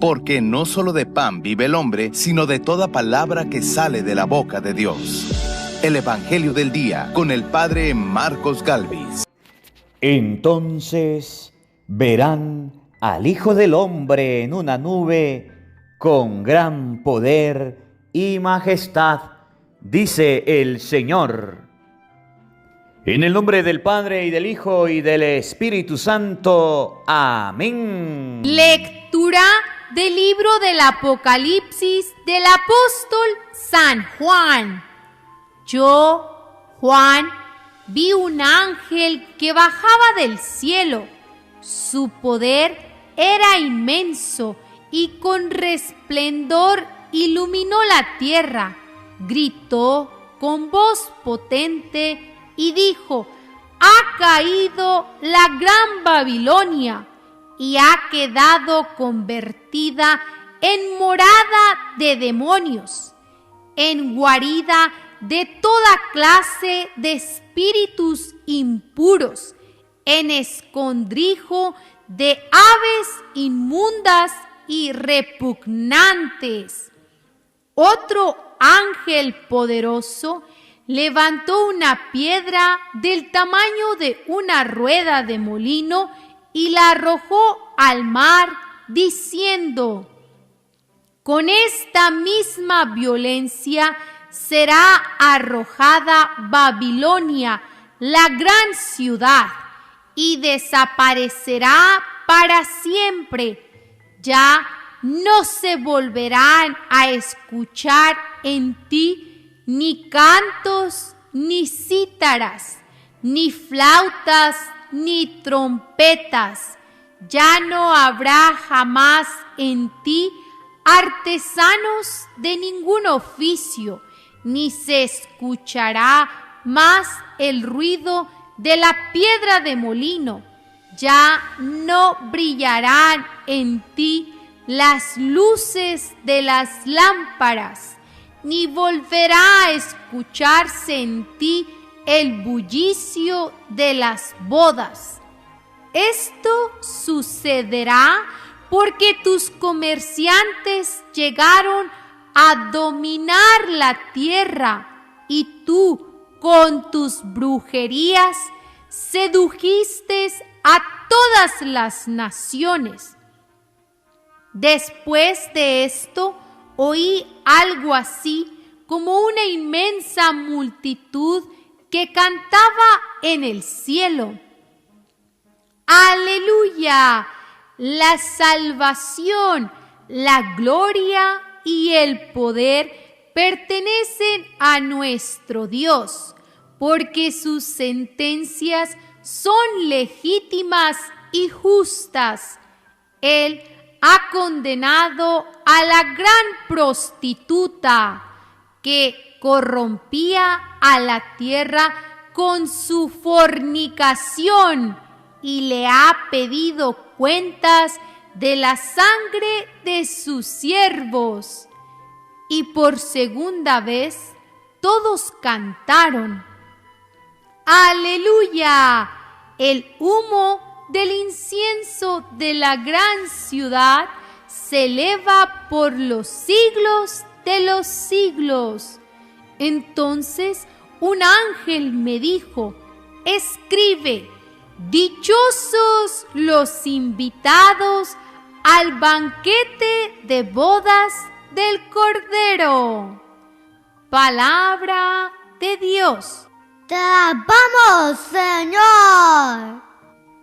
porque no solo de pan vive el hombre, sino de toda palabra que sale de la boca de Dios. El Evangelio del Día, con el Padre Marcos Galvis. Entonces verán al Hijo del Hombre en una nube con gran poder y majestad, dice el Señor. En el nombre del Padre, y del Hijo, y del Espíritu Santo. Amén. Lectura del libro del Apocalipsis del apóstol San Juan. Yo, Juan, vi un ángel que bajaba del cielo. Su poder era inmenso y con resplendor iluminó la tierra. Gritó con voz potente y dijo: ha caído la gran Babilonia y ha quedado convertida en morada de demonios, en guarida de toda clase de espíritus impuros, en escondrijo de aves inmundas y repugnantes. Otro ángel poderoso levantó una piedra del tamaño de una rueda de molino y la arrojó al mar, diciendo: con esta misma violencia será arrojada Babilonia, la gran ciudad, y desaparecerá para siempre. Ya no se volverán a escuchar en ti ni cantos, ni cítaras, ni flautas, ni trompetas. Ya no habrá jamás en ti artesanos de ningún oficio, ni se escuchará más el ruido de la piedra de molino. Ya no brillarán en ti las luces de las lámparas, ni volverá a escucharse en ti el bullicio de las bodas. Esto sucederá porque tus comerciantes llegaron a dominar la tierra y tú, con tus brujerías, sedujiste a todas las naciones. Después de esto, oí algo así como una inmensa multitud que cantaba en el cielo: ¡Aleluya! La salvación, la gloria y el poder pertenecen a nuestro Dios, porque sus sentencias son legítimas y justas. Él ha condenado a la gran prostituta que corrompía a la tierra con su fornicación y le ha pedido cuentas de la sangre de sus siervos. Y por segunda vez todos cantaron: ¡Aleluya! El humo del incienso de la gran ciudad se eleva por los siglos de los siglos. Entonces un ángel me dijo: escribe: dichosos los invitados al banquete de bodas del Cordero. Palabra de Dios. ¡Te alabamos, Señor!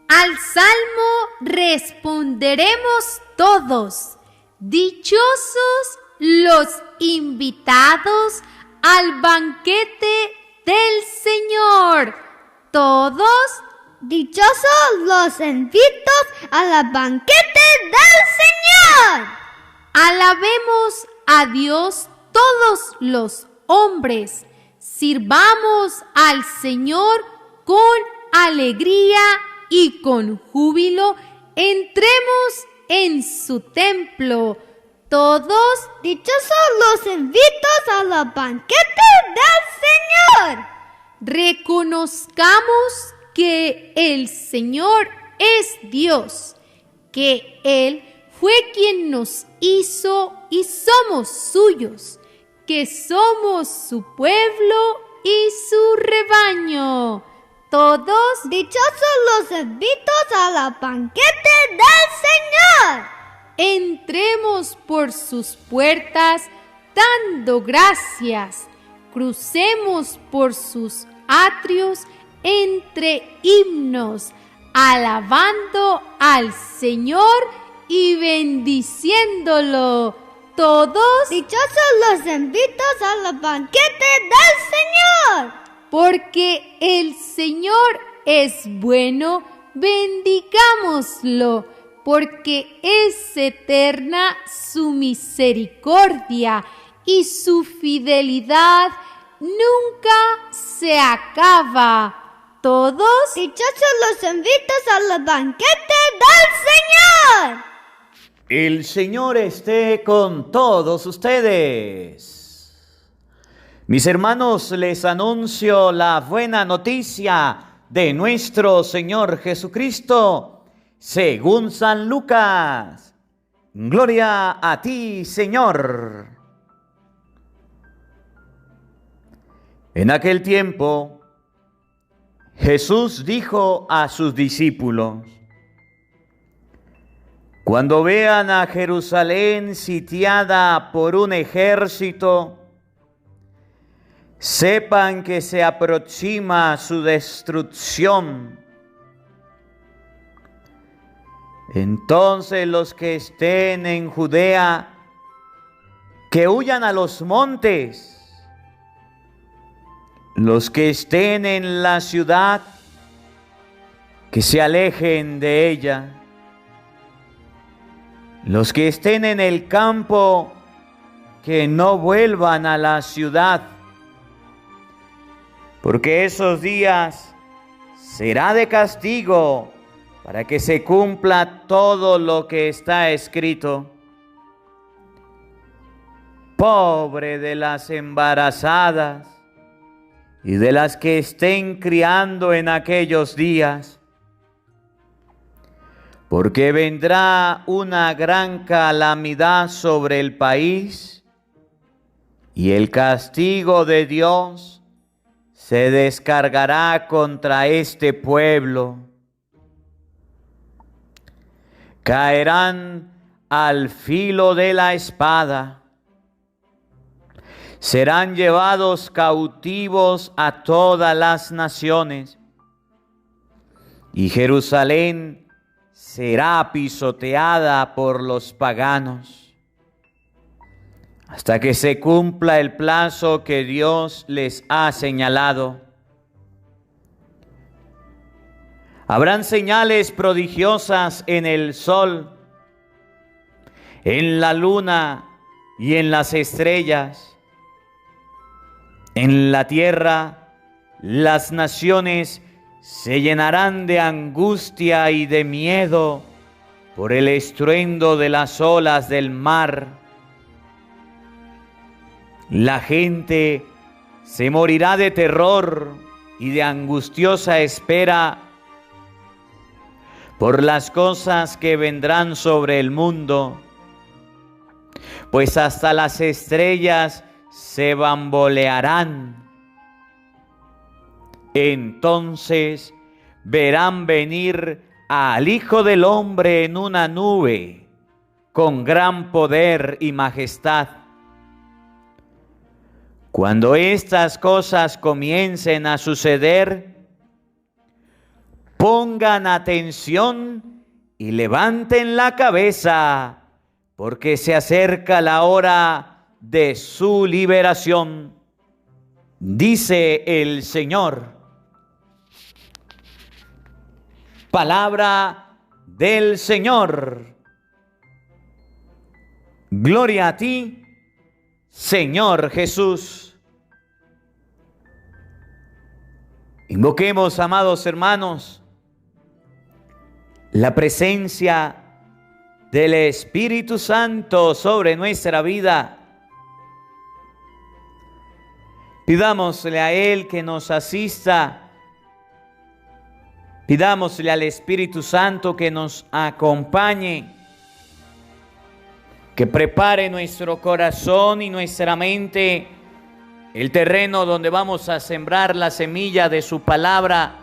Al salmo responderemos todos: dichosos los invitados al banquete del Señor. Todos: dichosos los invitados al banquete del Señor. Alabemos a Dios todos los hombres. Sirvamos al Señor con alegría y con júbilo. Entremos en su templo. Todos: dichosos los invitados al banquete del Señor. Reconozcamos que el Señor es Dios, que Él fue quien nos hizo y somos suyos, que somos su pueblo y su rebaño. Todos, dichosos los invitados a la banquete del Señor. Entremos por sus puertas dando gracias. Crucemos por sus atrios entre himnos, alabando al Señor y bendiciéndolo. Todos, dichosos los invitados a la banquete del Señor. Porque el Señor es bueno, bendigámoslo, porque es eterna su misericordia y su fidelidad nunca se acaba. Todos, dichosos los invitados a la banquete del Señor. El Señor esté con todos ustedes. Mis hermanos, les anuncio la buena noticia de nuestro Señor Jesucristo, según San Lucas. Gloria a ti, Señor. En aquel tiempo, Jesús dijo a sus discípulos: cuando vean a Jerusalén sitiada por un ejército, sepan que se aproxima su destrucción. Entonces los que estén en Judea, que huyan a los montes. Los que estén en la ciudad, que se alejen de ella. Los que estén en el campo, que no vuelvan a la ciudad, porque esos días será de castigo para que se cumpla todo lo que está escrito. Pobre de las embarazadas y de las que estén criando en aquellos días, porque vendrá una gran calamidad sobre el país y el castigo de Dios se descargará contra este pueblo. Caerán al filo de la espada, serán llevados cautivos a todas las naciones, y Jerusalén será pisoteada por los paganos, hasta que se cumpla el plazo que Dios les ha señalado. Habrán señales prodigiosas en el sol, en la luna y en las estrellas. En la tierra, las naciones se llenarán de angustia y de miedo por el estruendo de las olas del mar. La gente se morirá de terror y de angustiosa espera por las cosas que vendrán sobre el mundo, pues hasta las estrellas se bambolearán. Entonces verán venir al Hijo del Hombre en una nube, con gran poder y majestad. Cuando estas cosas comiencen a suceder, pongan atención y levanten la cabeza, porque se acerca la hora de su liberación, dice el Señor. Palabra del Señor. Gloria a ti, Señor Jesús. Invoquemos, amados hermanos, la presencia del Espíritu Santo sobre nuestra vida. Pidámosle a Él que nos asista. Pidámosle al Espíritu Santo que nos acompañe que prepare nuestro corazón y nuestra mente, el terreno donde vamos a sembrar la semilla de su palabra,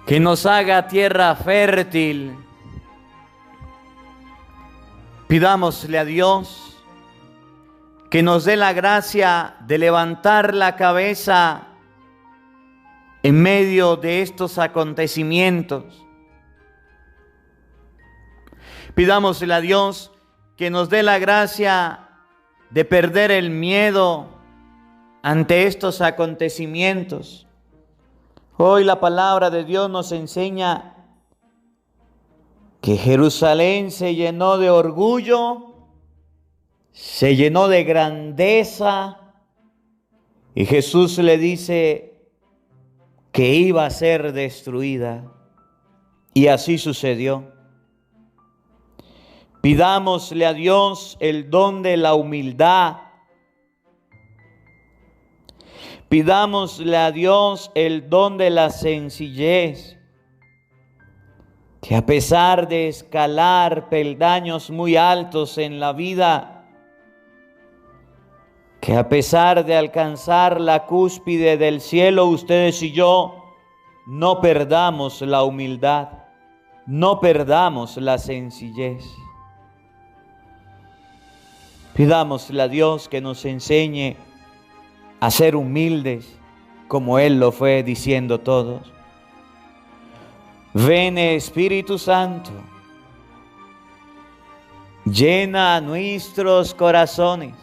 que nos haga tierra fértil. Pidámosle a Dios que nos dé la gracia de levantar la cabeza en medio de estos acontecimientos. Pidámosle a Dios que nos dé la gracia de perder el miedo ante estos acontecimientos. Hoy la palabra de Dios nos enseña que Jerusalén se llenó de orgullo, se llenó de grandeza, y Jesús le dice que iba a ser destruida. Y así sucedió. Pidámosle a Dios el don de la humildad. Pidámosle a Dios el don de la sencillez. Que a pesar de escalar peldaños muy altos en la vida, que a pesar de alcanzar la cúspide del cielo, ustedes y yo no perdamos la humildad, no perdamos la sencillez. Pidámosle a Dios que nos enseñe a ser humildes como Él lo fue diciendo todos. Ven, Espíritu Santo, llena nuestros corazones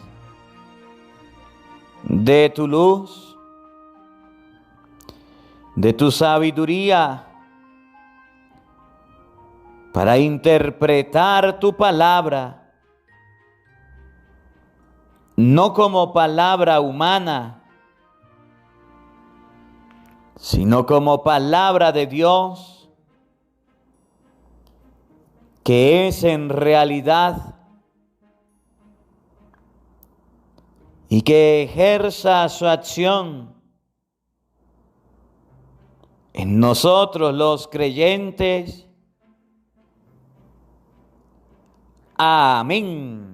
de tu luz, de tu sabiduría, para interpretar tu palabra, no como palabra humana, sino como palabra de Dios, que es en realidad, y que ejerza su acción en nosotros los creyentes. Amén.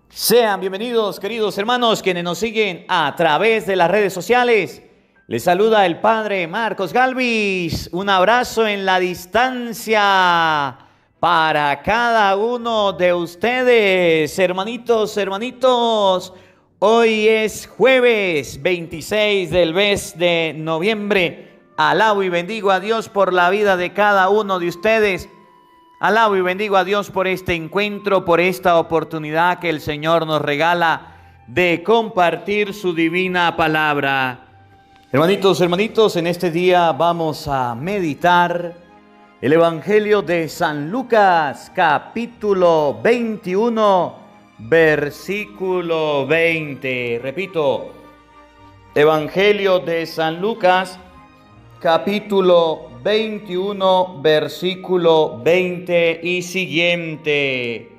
Sean bienvenidos, queridos hermanos, quienes nos siguen a través de las redes sociales. Les saluda el Padre Marcos Galvis. Un abrazo en la distancia para cada uno de ustedes, hermanitos, hermanitos. Hoy es jueves 26 del mes de noviembre. Alabo y bendigo a Dios por la vida de cada uno de ustedes. Alabo y bendigo a Dios por este encuentro, por esta oportunidad que el Señor nos regala de compartir su divina palabra. Hermanitos, hermanitos, en este día vamos a meditar el Evangelio de San Lucas, capítulo 21, versículo 20. Repito, Evangelio de San Lucas, capítulo 21, versículo 20 y siguiente.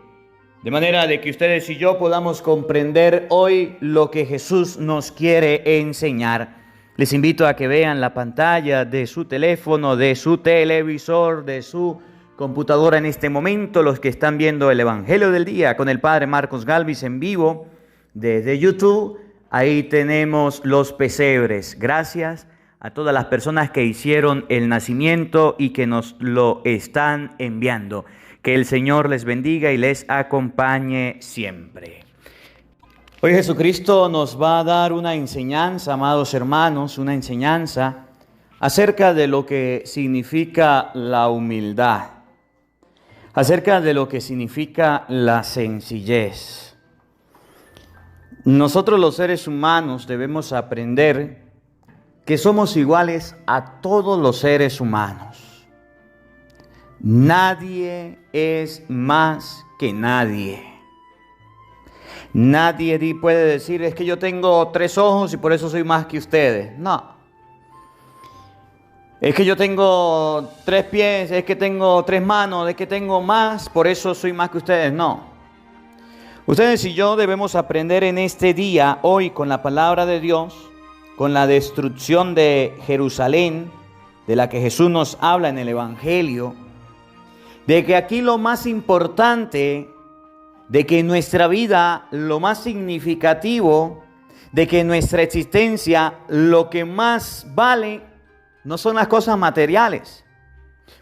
De manera de que ustedes y yo podamos comprender hoy lo que Jesús nos quiere enseñar. Les invito a que vean la pantalla de su teléfono, de su televisor, de su computadora en este momento, los que están viendo el Evangelio del Día con el Padre Marcos Galvis en vivo desde YouTube. Ahí tenemos los pesebres. Gracias a todas las personas que hicieron el nacimiento y que nos lo están enviando. Que el Señor les bendiga y les acompañe siempre. Hoy Jesucristo nos va a dar una enseñanza, amados hermanos, una enseñanza acerca de lo que significa la humildad, acerca de lo que significa la sencillez. Nosotros los seres humanos debemos aprender que somos iguales a todos los seres humanos. Nadie es más que nadie. Nadie puede decir, es que yo tengo 3 ojos y por eso soy más que ustedes. No. Es que yo tengo 3 pies, es que tengo 3 manos, es que tengo más, por eso soy más que ustedes. No. Ustedes y yo debemos aprender en este día, hoy, con la palabra de Dios, con la destrucción de Jerusalén, de la que Jesús nos habla en el Evangelio, de que aquí lo más importante, de que en nuestra vida lo más significativo, de que en nuestra existencia lo que más vale no son las cosas materiales.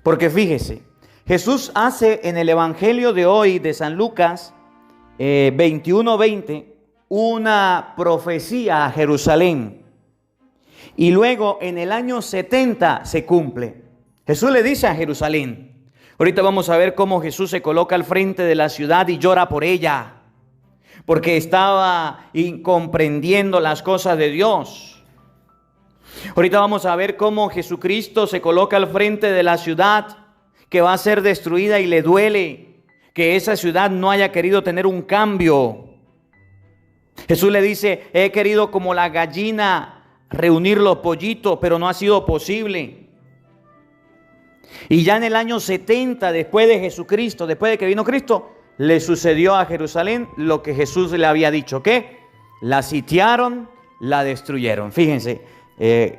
Porque fíjese, Jesús hace en el Evangelio de hoy de San Lucas 21:20 una profecía a Jerusalén. Y luego en el año 70 se cumple. Jesús le dice a Jerusalén. Ahorita vamos a ver cómo Jesús se coloca al frente de la ciudad y llora por ella, porque estaba incomprendiendo las cosas de Dios. Ahorita vamos a ver cómo Jesucristo se coloca al frente de la ciudad que va a ser destruida y le duele que esa ciudad no haya querido tener un cambio. Jesús le dice, he querido como la gallina reunir los pollitos, pero no ha sido posible. Y ya en el año 70, después de Jesucristo, después de que vino Cristo, le sucedió a Jerusalén lo que Jesús le había dicho, que la sitiaron, la destruyeron. Fíjense,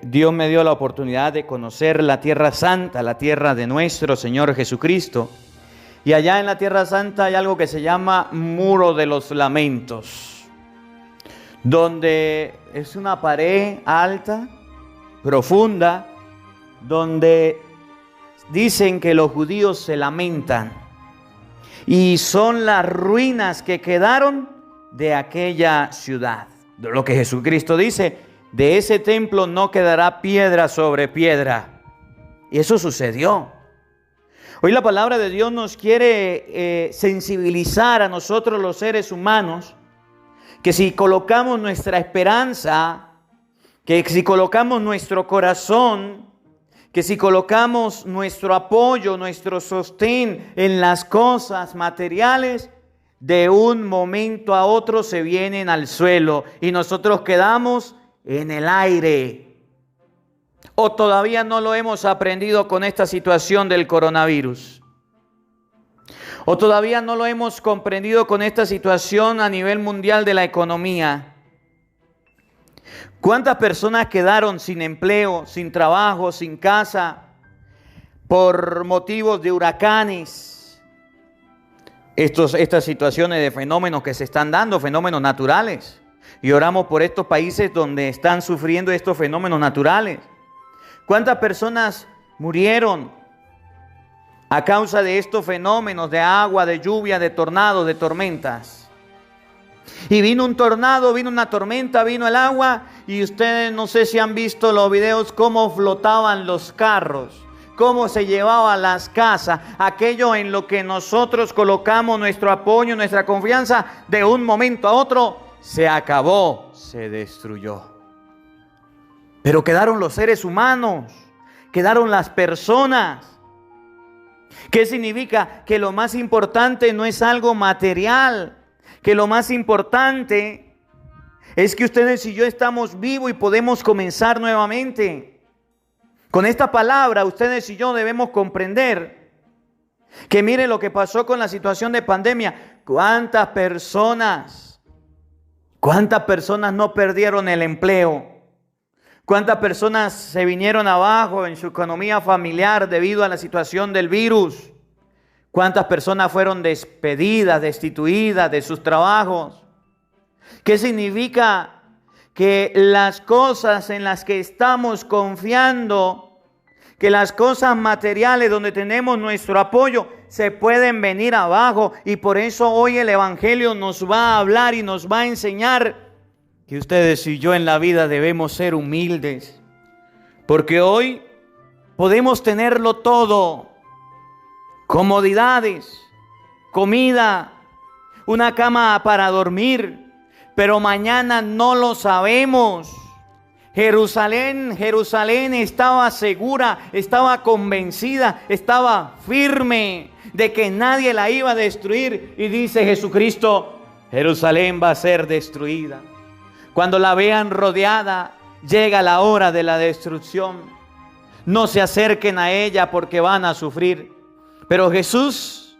Dios me dio la oportunidad de conocer la Tierra Santa, la tierra de nuestro Señor Jesucristo. Y allá en la Tierra Santa hay algo que se llama Muro de los Lamentos, donde es una pared alta, profunda, donde dicen que los judíos se lamentan y son las ruinas que quedaron de aquella ciudad. Lo que Jesucristo dice, de ese templo no quedará piedra sobre piedra. Y eso sucedió. Hoy la palabra de Dios nos quiere sensibilizar a nosotros los seres humanos, que si colocamos nuestra esperanza, que si colocamos nuestro corazón, que si colocamos nuestro apoyo, nuestro sostén en las cosas materiales, de un momento a otro se vienen al suelo y nosotros quedamos en el aire. ¿O todavía no lo hemos aprendido con esta situación del coronavirus? ¿O todavía no lo hemos comprendido con esta situación a nivel mundial de la economía? ¿Cuántas personas quedaron sin empleo, sin trabajo, sin casa, por motivos de huracanes? Estas situaciones de fenómenos que se están dando, fenómenos naturales. Y oramos por estos países donde están sufriendo estos fenómenos naturales. ¿Cuántas personas murieron a causa de estos fenómenos de agua, de lluvia, de tornados, de tormentas? Y vino un tornado, vino una tormenta, vino el agua, y ustedes no sé si han visto los videos cómo flotaban los carros, cómo se llevaban las casas, aquello en lo que nosotros colocamos nuestro apoyo, nuestra confianza, de un momento a otro se acabó, se destruyó. Pero quedaron los seres humanos, quedaron las personas. ¿Qué significa? Que lo más importante no es algo material, que lo más importante es que ustedes y yo estamos vivos y podemos comenzar nuevamente. Con esta palabra, ustedes y yo debemos comprender que mire lo que pasó con la situación de pandemia. ¿Cuántas personas no perdieron el empleo? ¿Cuántas personas se vinieron abajo en su economía familiar debido a la situación del virus? ¿Cuántas personas fueron despedidas, destituidas de sus trabajos? ¿Qué significa? Que las cosas en las que estamos confiando, que las cosas materiales donde tenemos nuestro apoyo, se pueden venir abajo. Y por eso hoy el Evangelio nos va a hablar y nos va a enseñar que ustedes y yo en la vida debemos ser humildes. Porque hoy podemos tenerlo todo. Comodidades, comida, una cama para dormir, pero mañana no lo sabemos. Jerusalén estaba segura, estaba convencida, estaba firme de que nadie la iba a destruir. Y dice Jesucristo, Jerusalén va a ser destruida. Cuando la vean rodeada, llega la hora de la destrucción. No se acerquen a ella porque van a sufrir. Pero Jesús,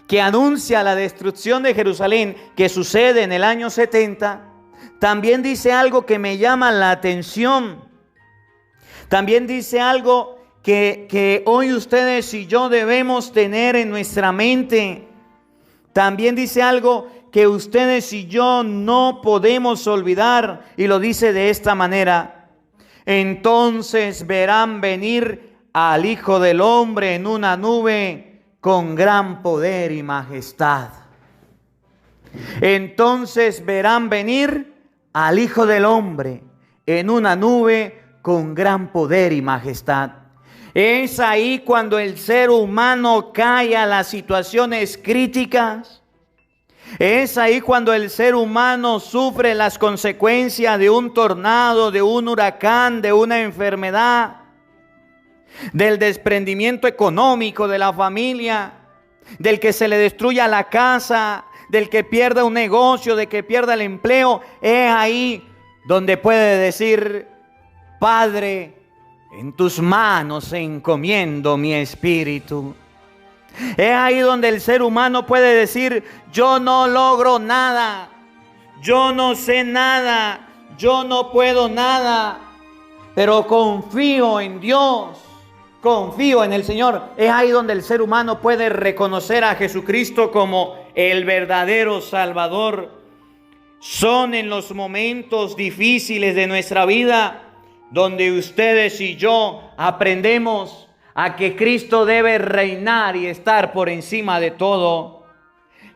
que anuncia la destrucción de Jerusalén, que sucede en el año 70, también dice algo que me llama la atención. También dice algo que hoy ustedes y yo debemos tener en nuestra mente. También dice algo que ustedes y yo no podemos olvidar, y lo dice de esta manera: entonces verán venir al Hijo del Hombre en una nube con gran poder y majestad. Entonces verán venir al Hijo del Hombre en una nube con gran poder y majestad. Es ahí cuando el ser humano cae a las situaciones críticas. Es ahí cuando el ser humano sufre las consecuencias de un tornado, de un huracán, de una enfermedad, del desprendimiento económico de la familia, del que se le destruya la casa, del que pierda un negocio, de que pierda el empleo. Es ahí donde puede decir: Padre, en tus manos encomiendo mi espíritu. Es ahí donde el ser humano puede decir: yo no logro nada, yo no sé nada, yo no puedo nada, pero confío en Dios, confío en el Señor. Es ahí donde el ser humano puede reconocer a Jesucristo como el verdadero Salvador. Son en los momentos difíciles de nuestra vida donde ustedes y yo aprendemos a que Cristo debe reinar y estar por encima de todo.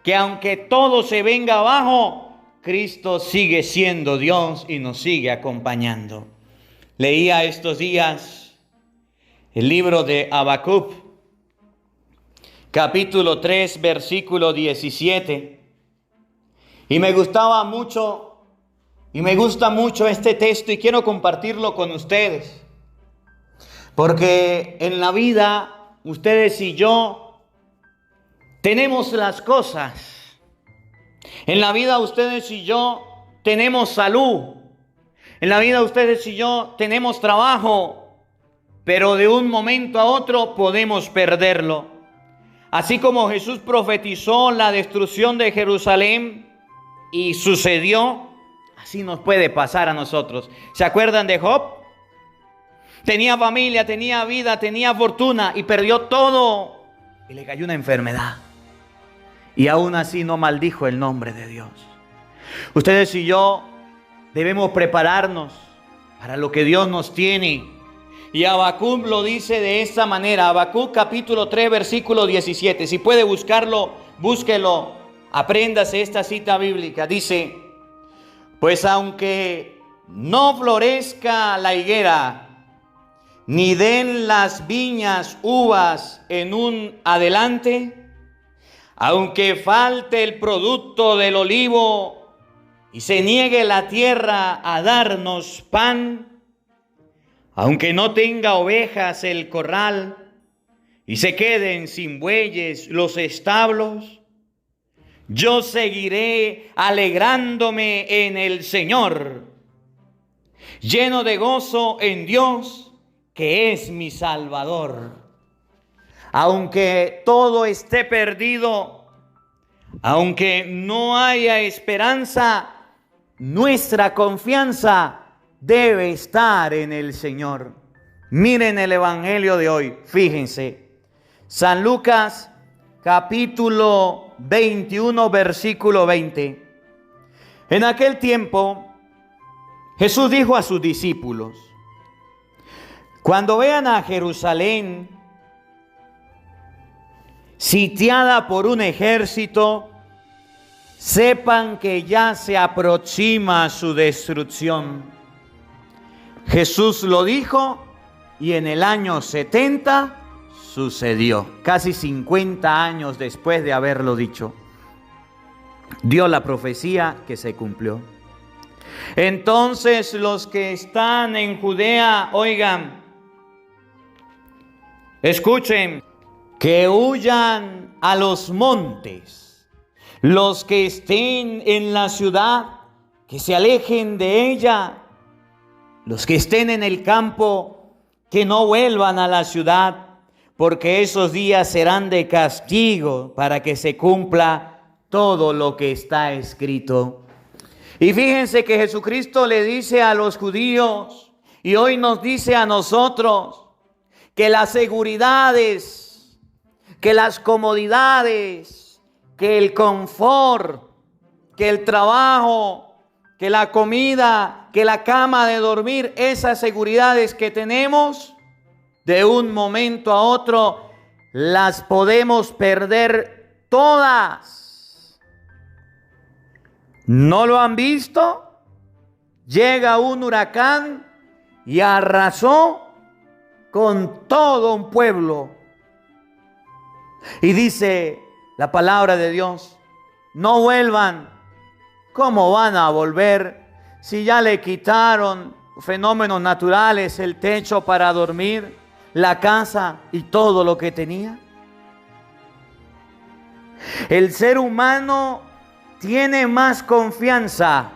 Que aunque todo se venga abajo, Cristo sigue siendo Dios y nos sigue acompañando. Leía estos días el libro de Habacuc, capítulo 3, versículo 17. Y me gustaba mucho, y me gusta mucho este texto, y quiero compartirlo con ustedes. Porque en la vida, ustedes y yo tenemos las cosas. En la vida, ustedes y yo tenemos salud. En la vida, ustedes y yo tenemos trabajo. Pero de un momento a otro podemos perderlo. Así como Jesús profetizó la destrucción de Jerusalén y sucedió, así nos puede pasar a nosotros. ¿Se acuerdan de Job? Tenía familia, tenía vida, tenía fortuna y perdió todo. Y le cayó una enfermedad. Y aún así no maldijo el nombre de Dios. Ustedes y yo debemos prepararnos para lo que Dios nos tiene. Y Habacuc lo dice de esta manera. Habacuc capítulo 3 versículo 17. Si puede buscarlo, búsquelo. Apréndase esta cita bíblica. Dice: pues aunque no florezca la higuera, ni den las viñas uvas en un adelante, aunque falte el producto del olivo y se niegue la tierra a darnos pan, aunque no tenga ovejas el corral y se queden sin bueyes los establos, yo seguiré alegrándome en el Señor, lleno de gozo en Dios, que es mi Salvador. Aunque todo esté perdido, aunque no haya esperanza, nuestra confianza debe estar en el Señor. Miren el Evangelio de hoy, fíjense. San Lucas capítulo 21, versículo 20. En aquel tiempo, Jesús dijo a sus discípulos: cuando vean a Jerusalén sitiada por un ejército, sepan que ya se aproxima su destrucción. Jesús lo dijo y en el año 70 sucedió. Casi 50 años después de haberlo dicho, dio la profecía que se cumplió. Entonces los que están en Judea, oigan, escuchen, que huyan a los montes. Los que estén en la ciudad, que se alejen de ella. Los que estén en el campo, que no vuelvan a la ciudad, porque esos días serán de castigo para que se cumpla todo lo que está escrito. Y fíjense que Jesucristo le dice a los judíos, y hoy nos dice a nosotros, que las seguridades, que las comodidades, que el confort, que el trabajo, que la comida, que la cama de dormir, esas seguridades que tenemos, de un momento a otro las podemos perder todas. ¿No lo han visto? Llega un huracán y arrasó con todo un pueblo. Y dice la palabra de Dios, no vuelvan. ¿Cómo van a volver si ya le quitaron fenómenos naturales, el techo para dormir, la casa y todo lo que tenía? El ser humano tiene más confianza,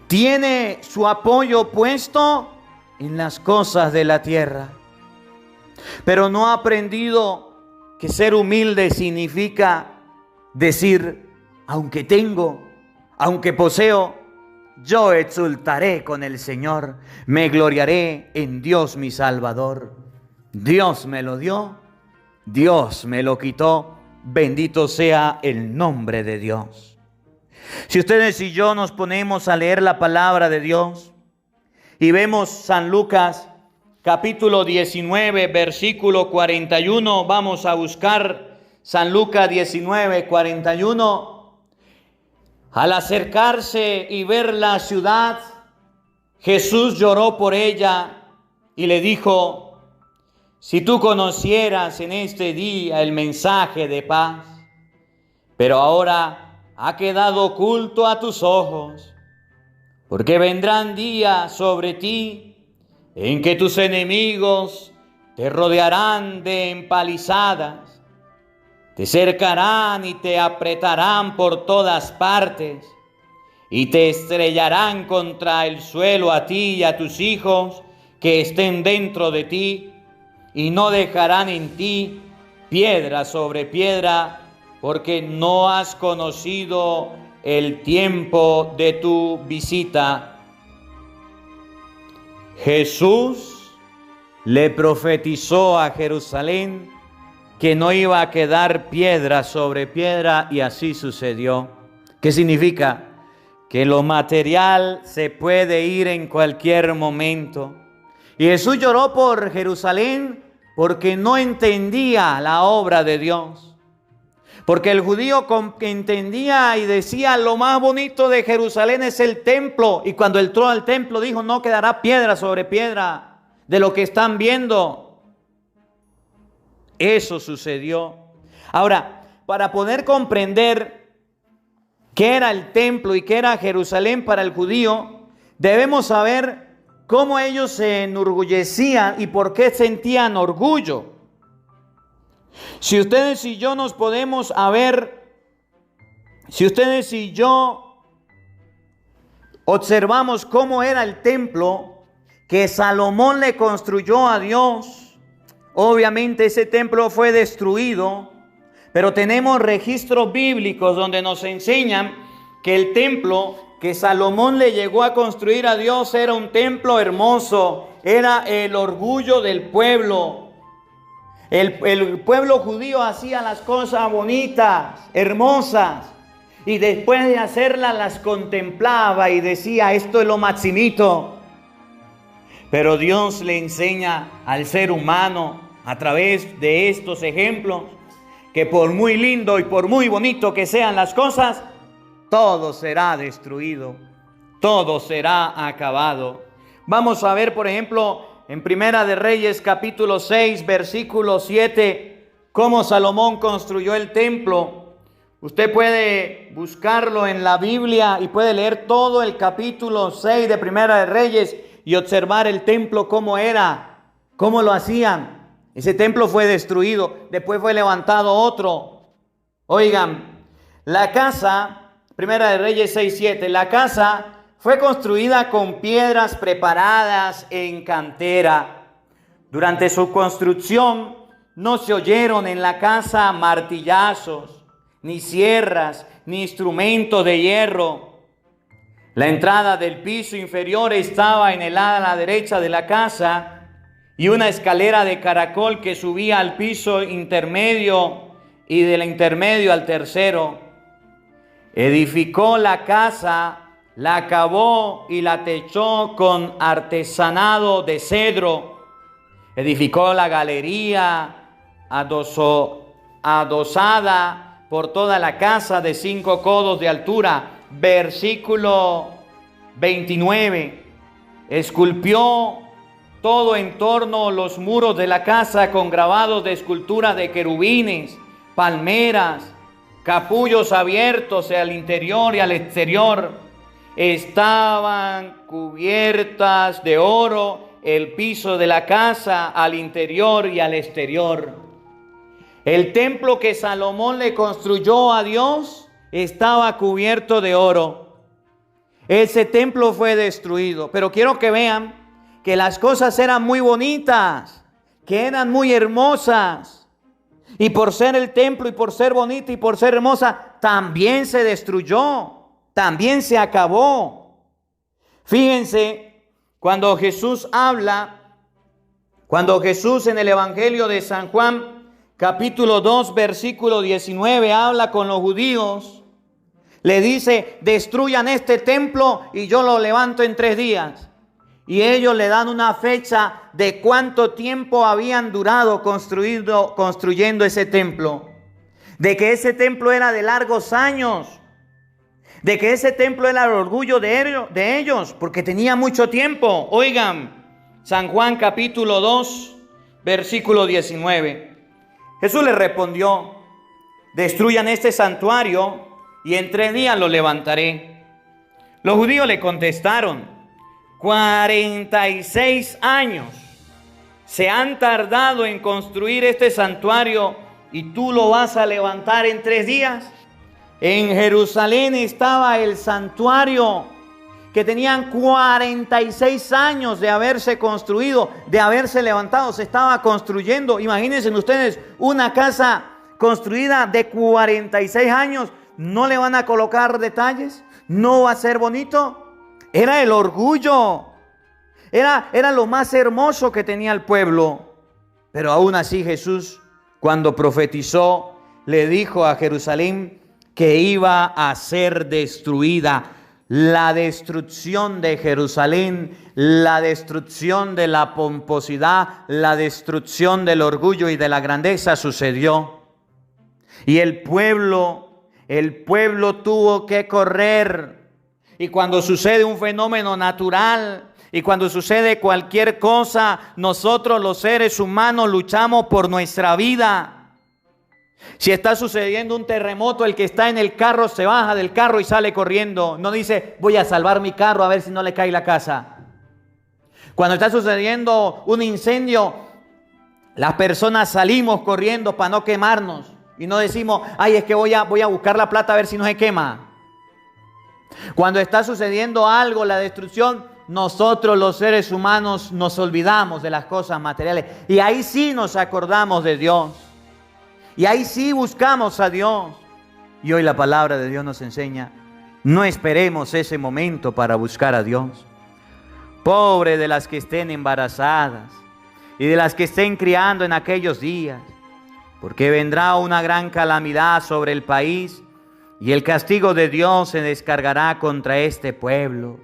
tiene su apoyo puesto en las cosas de la tierra, pero no ha aprendido que ser humilde significa decir, aunque tengo, aunque poseo, yo exultaré con el Señor, me gloriaré en Dios mi Salvador. Dios me lo dio, Dios me lo quitó, bendito sea el nombre de Dios. Si ustedes y yo nos ponemos a leer la palabra de Dios y vemos San Lucas capítulo 19 versículo 41, vamos a buscar San Lucas 19, 41. Al acercarse y ver la ciudad, Jesús lloró por ella y le dijo, si tú conocieras en este día el mensaje de paz, pero ahora ha quedado oculto a tus ojos, porque vendrán días sobre ti en que tus enemigos te rodearán de empalizadas, te cercarán y te apretarán por todas partes y te estrellarán contra el suelo a ti y a tus hijos que estén dentro de ti y no dejarán en ti piedra sobre piedra porque no has conocido el tiempo de tu visita. Jesús le profetizó a Jerusalén que no iba a quedar piedra sobre piedra y así sucedió. ¿Qué significa? Que lo material se puede ir en cualquier momento. Y Jesús lloró por Jerusalén porque no entendía la obra de Dios. Porque el judío entendía y decía, lo más bonito de Jerusalén es el templo. Y cuando entró al templo dijo, no quedará piedra sobre piedra de lo que están viendo. Eso sucedió. Ahora, para poder comprender qué era el templo y qué era Jerusalén para el judío, debemos saber cómo ellos se enorgullecían y por qué sentían orgullo. Si ustedes y yo nos podemos si ustedes y yo observamos cómo era el templo que Salomón le construyó a Dios, obviamente ese templo fue destruido, pero tenemos registros bíblicos donde nos enseñan que el templo que Salomón le llegó a construir a Dios era un templo hermoso, era el orgullo del pueblo. El pueblo judío hacía las cosas bonitas, hermosas, y después de hacerlas las contemplaba y decía, esto es lo maximito. Pero Dios le enseña al ser humano a través de estos ejemplos que por muy lindo y por muy bonito que sean las cosas, todo será destruido, todo será acabado. Vamos a ver, por ejemplo, en Primera de Reyes capítulo 6 versículo 7, cómo Salomón construyó el templo. Usted puede buscarlo en la Biblia y puede leer todo el capítulo 6 de Primera de Reyes y observar el templo cómo era, cómo lo hacían. Ese templo fue destruido, después fue levantado otro. Oigan, la casa, Primera de Reyes 6:7, la casa fue construida con piedras preparadas en cantera. Durante su construcción no se oyeron en la casa martillazos, ni sierras, ni instrumentos de hierro. La entrada del piso inferior estaba en el ala derecha de la casa y una escalera de caracol que subía al piso intermedio y del intermedio al tercero. Edificó la casa, la acabó y la techó con artesanado de cedro. Edificó la galería adosada por toda la casa de 5 codos de altura. Versículo 29. Esculpió todo en torno los muros de la casa con grabados de escultura de querubines, palmeras, capullos abiertos al interior y al exterior. Estaban cubiertas de oro el piso de la casa al interior y al exterior. El templo que Salomón le construyó a Dios estaba cubierto de oro. Ese templo fue destruido, pero quiero que vean que las cosas eran muy bonitas, que eran muy hermosas. Y por ser el templo y por ser bonita y por ser hermosa, también se destruyó, también se acabó. Fíjense, cuando Jesús en el Evangelio de San Juan, capítulo 2, versículo 19, habla con los judíos, le dice: destruyan este templo y yo lo levanto en 3 días. Y ellos le dan una fecha de cuánto tiempo habían durado construyendo ese templo. De que ese templo era de largos años. De que ese templo era el orgullo de ellos, porque tenía mucho tiempo. Oigan, San Juan capítulo 2, versículo 19. Jesús les respondió: destruyan este santuario y en 3 días lo levantaré. Los judíos le contestaron: 46 años se han tardado en construir este santuario y tú lo vas a levantar en 3 días. En Jerusalén estaba el santuario que tenían 46 años de haberse construido, de haberse levantado, se estaba construyendo. Imagínense ustedes, una casa construida de 46 años, ¿no le van a colocar detalles? ¿No va a ser bonito? Era el orgullo, era lo más hermoso que tenía el pueblo. Pero aún así Jesús, cuando profetizó, le dijo a Jerusalén que iba a ser destruida. La destrucción de Jerusalén, la destrucción de la pomposidad, la destrucción del orgullo y de la grandeza sucedió. Y el pueblo tuvo que correr. Y cuando sucede un fenómeno natural y cuando sucede cualquier cosa, nosotros los seres humanos luchamos por nuestra vida. Si está sucediendo un terremoto, el que está en el carro se baja del carro y sale corriendo. No dice: voy a salvar mi carro a ver si no le cae la casa. Cuando está sucediendo un incendio, las personas salimos corriendo para no quemarnos. Y no decimos: ay, es que voy a buscar la plata a ver si no se quema. Cuando está sucediendo algo, la destrucción, nosotros los seres humanos nos olvidamos de las cosas materiales. Y ahí sí nos acordamos de Dios. Y ahí sí buscamos a Dios. Y hoy la palabra de Dios nos enseña: no esperemos ese momento para buscar a Dios. Pobre de las que estén embarazadas y de las que estén criando en aquellos días, porque vendrá una gran calamidad sobre el país y el castigo de Dios se descargará contra este pueblo.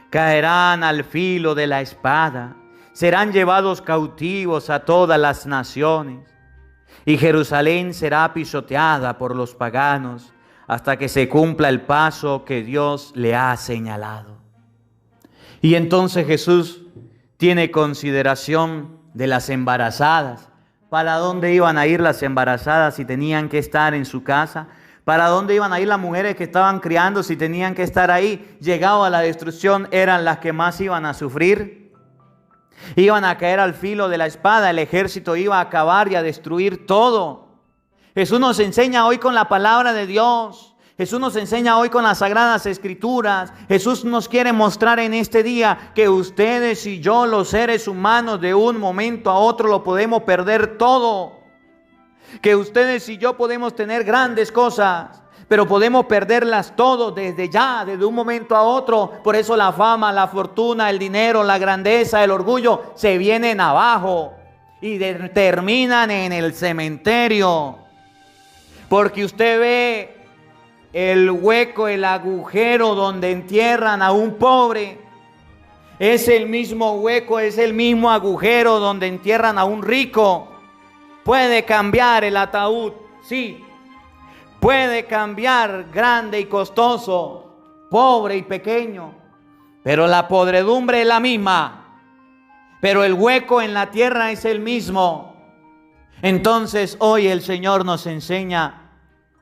Caerán al filo de la espada, serán llevados cautivos a todas las naciones. Y Jerusalén será pisoteada por los paganos hasta que se cumpla el paso que Dios le ha señalado. Y entonces Jesús tiene consideración de las embarazadas. ¿Para dónde iban a ir las embarazadas si tenían que estar en su casa? ¿Para dónde iban a ir las mujeres que estaban criando si tenían que estar ahí? Llegado a la destrucción, eran las que más iban a sufrir. Iban a caer al filo de la espada, el ejército iba a acabar y a destruir todo. Jesús nos enseña hoy con la palabra de Dios. Jesús nos enseña hoy con las Sagradas Escrituras. Jesús nos quiere mostrar en este día que ustedes y yo, los seres humanos, de un momento a otro lo podemos perder todo. Que ustedes y yo podemos tener grandes cosas, pero podemos perderlas todo desde ya, desde un momento a otro. Por eso la fama, la fortuna, el dinero, la grandeza, el orgullo se vienen abajo y terminan en el cementerio. Porque usted ve el hueco, el agujero donde entierran a un pobre. Es el mismo hueco, es el mismo agujero donde entierran a un rico. Puede cambiar el ataúd, sí. Puede cambiar grande y costoso, pobre y pequeño. Pero la podredumbre es la misma. Pero el hueco en la tierra es el mismo. Entonces hoy el Señor nos enseña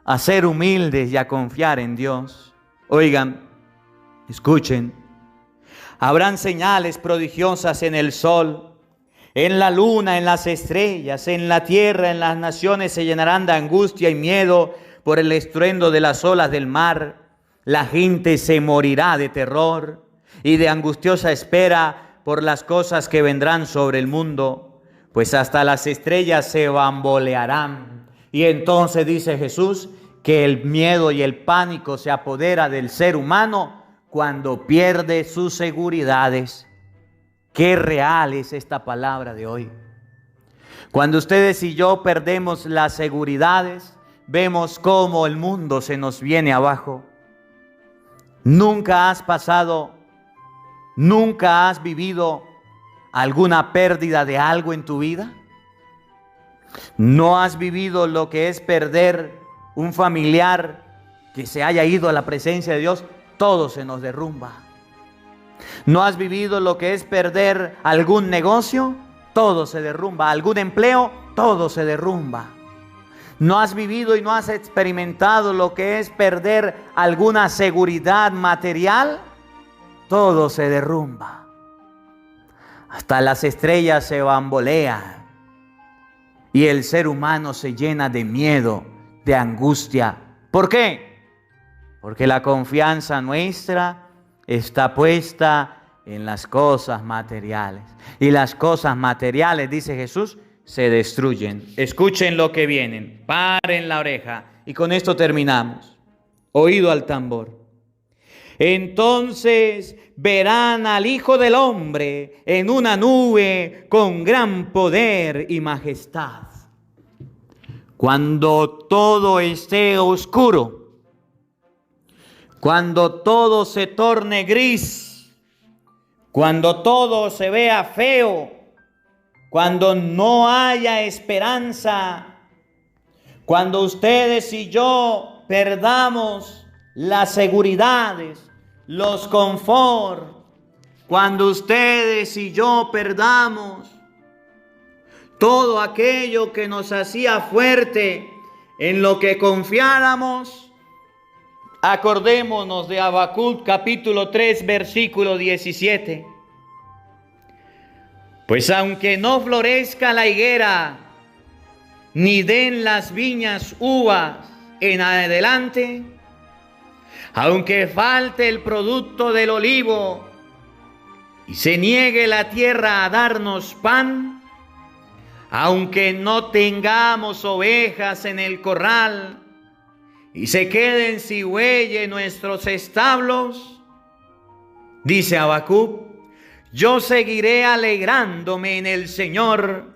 a ser humildes y a confiar en Dios. Oigan, escuchen. Habrán señales prodigiosas en el sol, en la luna, en las estrellas, en la tierra, en las naciones se llenarán de angustia y miedo por el estruendo de las olas del mar. La gente se morirá de terror y de angustiosa espera por las cosas que vendrán sobre el mundo, pues hasta las estrellas se bambolearán. Y entonces dice Jesús que el miedo y el pánico se apodera del ser humano cuando pierde sus seguridades. Qué real es esta palabra de hoy. Cuando ustedes y yo perdemos las seguridades, vemos cómo el mundo se nos viene abajo. ¿Nunca has pasado, nunca has vivido alguna pérdida de algo en tu vida? ¿No has vivido lo que es perder un familiar que se haya ido a la presencia de Dios? Todo se nos derrumba. ¿No has vivido lo que es perder algún negocio? Todo se derrumba. ¿Algún empleo? Todo se derrumba. ¿No has vivido y no has experimentado lo que es perder alguna seguridad material? Todo se derrumba. Hasta las estrellas se bambolean y el ser humano se llena de miedo, de angustia. ¿Por qué? Porque la confianza nuestra está puesta en las cosas materiales. Y las cosas materiales, dice Jesús, se destruyen. Escuchen lo que vienen, paren la oreja. Y con esto terminamos. Oído al tambor. Entonces verán al Hijo del Hombre en una nube con gran poder y majestad. Cuando todo esté oscuro, cuando todo se torne gris, cuando todo se vea feo, cuando no haya esperanza, cuando ustedes y yo perdamos las seguridades, los confort, cuando ustedes y yo perdamos todo aquello que nos hacía fuerte, en lo que confiáramos, acordémonos de Habacuc capítulo 3 versículo 17. Pues aunque no florezca la higuera, ni den las viñas uvas en adelante, aunque falte el producto del olivo y se niegue la tierra a darnos pan, aunque no tengamos ovejas en el corral y se queden sin bueyes nuestros establos, dice Habacuc, yo seguiré alegrándome en el Señor,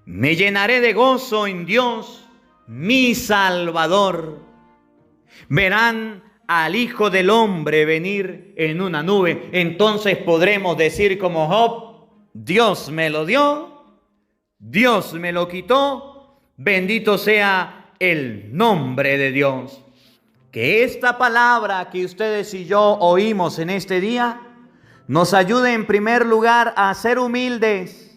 me llenaré de gozo en Dios, mi Salvador. Verán al Hijo del Hombre venir en una nube. Entonces podremos decir como Job, Dios me lo dio, Dios me lo quitó, bendito sea el nombre de Dios. Que esta palabra que ustedes y yo oímos en este día nos ayude en primer lugar a ser humildes.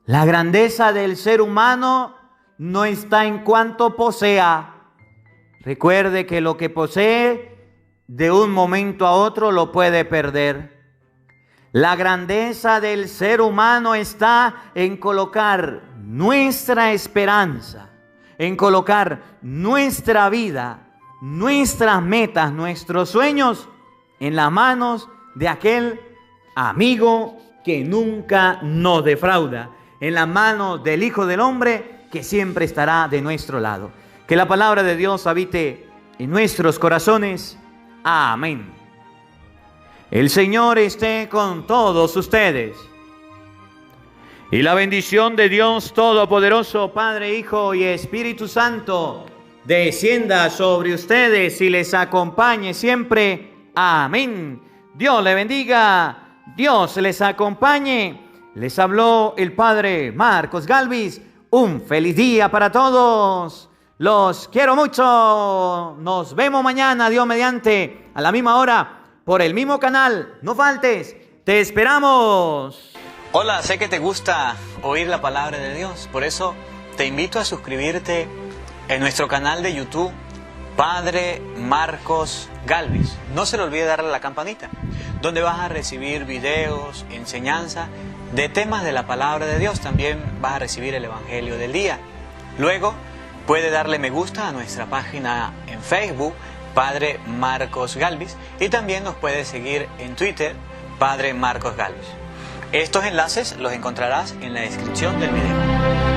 La grandeza del ser humano no está en cuanto posea. Recuerde que lo que posee de un momento a otro lo puede perder. La grandeza del ser humano está en colocar nuestra esperanza, en colocar nuestra vida, nuestras metas, nuestros sueños en las manos de aquel amigo que nunca nos defrauda, en las manos del Hijo del Hombre que siempre estará de nuestro lado. Que la palabra de Dios habite en nuestros corazones. Amén. El Señor esté con todos ustedes. Y la bendición de Dios Todopoderoso, Padre, Hijo y Espíritu Santo, descienda sobre ustedes y les acompañe siempre. Amén. Dios le bendiga, Dios les acompañe. Les habló el Padre Marcos Galvis. Un feliz día para todos. Los quiero mucho. Nos vemos mañana, Dios mediante, a la misma hora, por el mismo canal. No faltes, te esperamos. Hola, sé que te gusta oír la palabra de Dios, por eso te invito a suscribirte en nuestro canal de YouTube, Padre Marcos Galvis. No se le olvide darle a la campanita, donde vas a recibir videos, enseñanza de temas de la palabra de Dios. También vas a recibir el Evangelio del día. Luego, puede darle me gusta a nuestra página en Facebook, Padre Marcos Galvis, y también nos puede seguir en Twitter, Padre Marcos Galvis. Estos enlaces los encontrarás en la descripción del video.